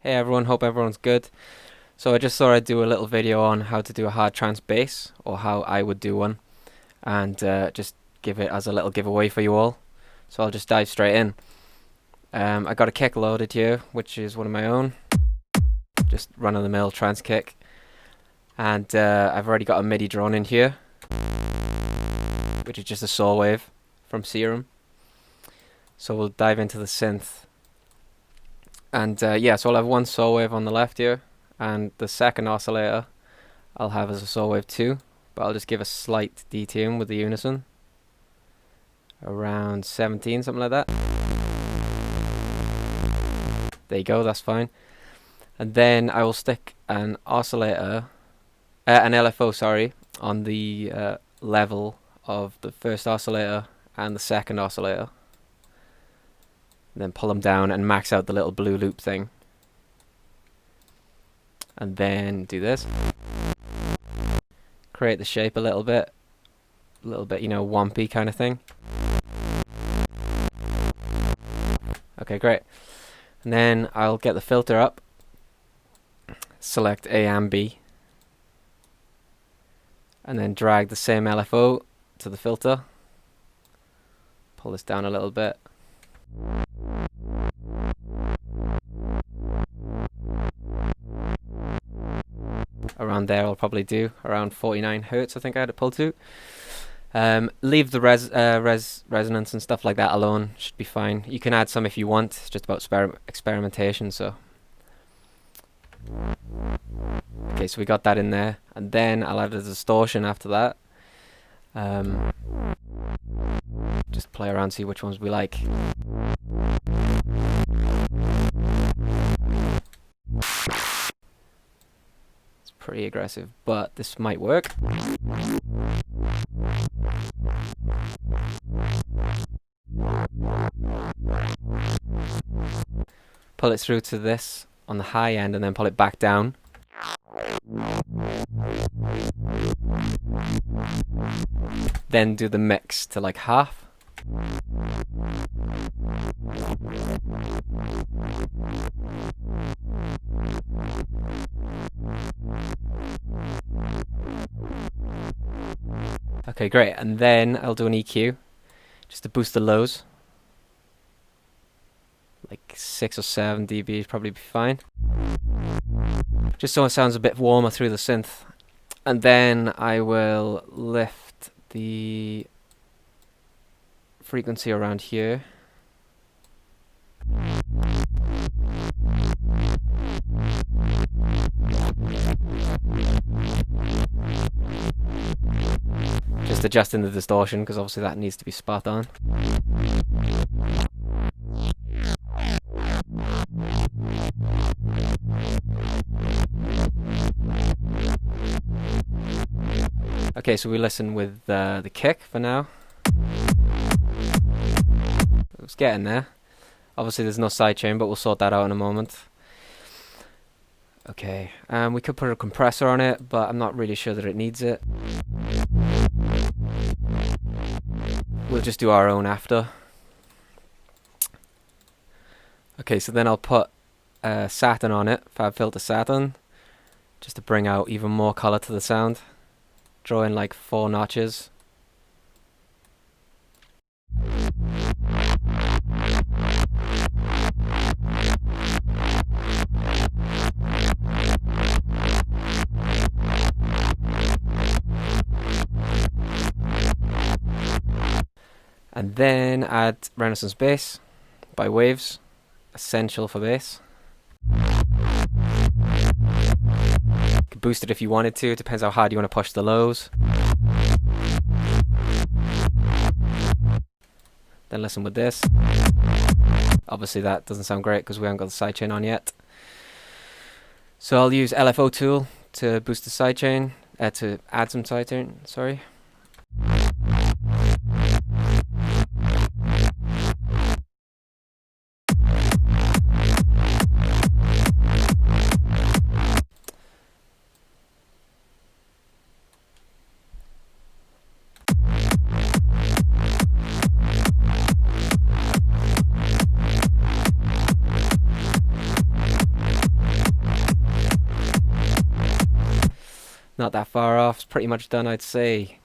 Hey everyone, hope everyone's good. So I just thought I'd do a little video on how to do a hard trance bass, or how I would do one, and just give it as a little giveaway for you all. So I'll just dive straight in. I got a kick loaded here, which is one of my own, just run-of-the-mill trance kick, and I've already got a MIDI drone in here, which is just a saw wave from Serum. So we'll dive into the synth. And yeah, so I'll have one saw wave on the left here, and the second oscillator I'll have as a saw wave too, but I'll just give a slight detune with the unison, around 17, something like that. There you go, that's fine. And then I will stick an oscillator, an LFO, sorry, on the level of the first oscillator and the second oscillator. Then pull them down and max out the little blue loop thing. And then do this. Create the shape a little bit, you know, wompy kind of thing. Okay, great. And then I'll get the filter up, select A and B, and then drag the same LFO to the filter. Pull this down a little bit. Around there I'll probably do, around 49 Hertz I think I had it pulled to. Leave the resonance and stuff like that alone, should be fine. You can add some if you want, it's just about experimentation, so. Okay, so we got that in there, and then I'll add a distortion after that. Just play around, see which ones we like. Pretty aggressive, but this might work. Pull it through to this on the high end and then pull it back down. Then do the mix to like half. Okay, great, and then I'll do an EQ just to boost the lows. Like 6 or 7 dB probably be fine. Just so it sounds a bit warmer through the synth. And then I will lift the frequency around here. Just adjusting the distortion, because obviously that needs to be spot on. Okay, so we listen with the kick for now. It's getting there. Obviously there's no sidechain, but we'll sort that out in a moment. Okay, we could put a compressor on it, but I'm not really sure that it needs it. We'll just do our own after. Okay, so then I'll put Saturn on it, Fab Filter Saturn, just to bring out even more color to the sound. Draw in like 4 notches. And then add Renaissance bass by Waves, essential for bass. You could boost it if you wanted to, it depends how hard you want to push the lows. Then listen with this. Obviously that doesn't sound great because we haven't got the sidechain on yet. So I'll use LFO tool to boost the sidechain, to add some sidechain, sorry. not that far off. It's pretty much done, I'd say.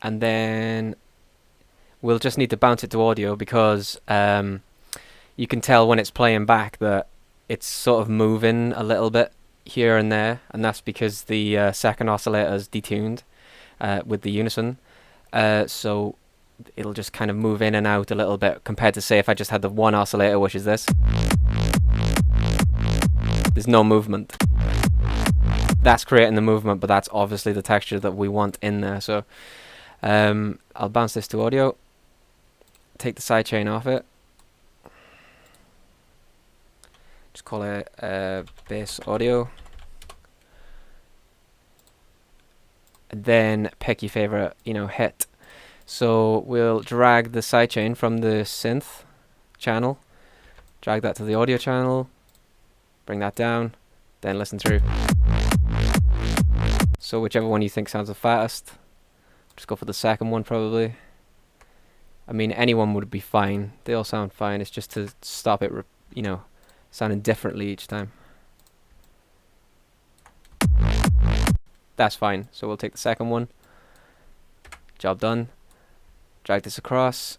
And then we'll just need to bounce it to audio because you can tell when it's playing back that it's sort of moving a little bit here and there, and that's because the second oscillator is detuned with the unison. So it'll just kind of move in and out a little bit compared to, say, if I just had the one oscillator, which is this. There's no movement. That's creating the movement, but that's obviously the texture that we want in there. So I'll bounce this to audio, take the sidechain off it, just call it bass audio, and then pick your favorite, hit. So we'll drag the sidechain from the synth channel, drag that to the audio channel, bring that down, then listen through. So whichever one you think sounds the fattest, just go for the second one probably. I mean, anyone would be fine. They all sound fine. It's just to stop it, sounding differently each time. That's fine. So we'll take the second one. Job done. Drag this across.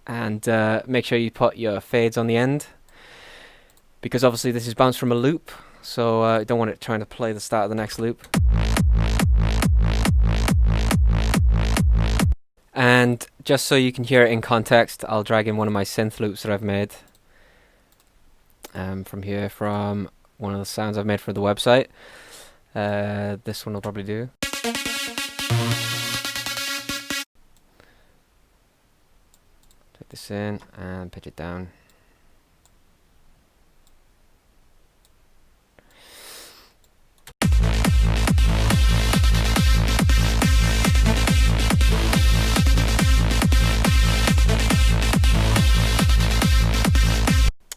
And make sure you put your fades on the end, because obviously this is bounced from a loop, so I don't want it trying to play the start of the next loop. And just so you can hear it in context, I'll drag in one of my synth loops that I've made from here, from one of the sounds I've made for the website. This one will probably do. Take this in and pitch it down.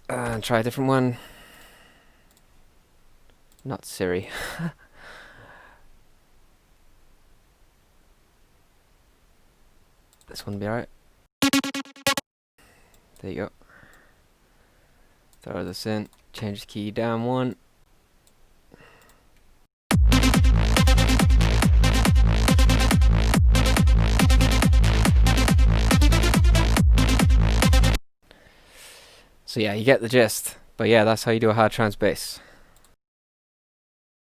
And try a different one. Not Siri. This one will be alright. There you go. Throw this in. Change the key down one. So yeah, you get the gist. But yeah, that's how you do a hard trance bass.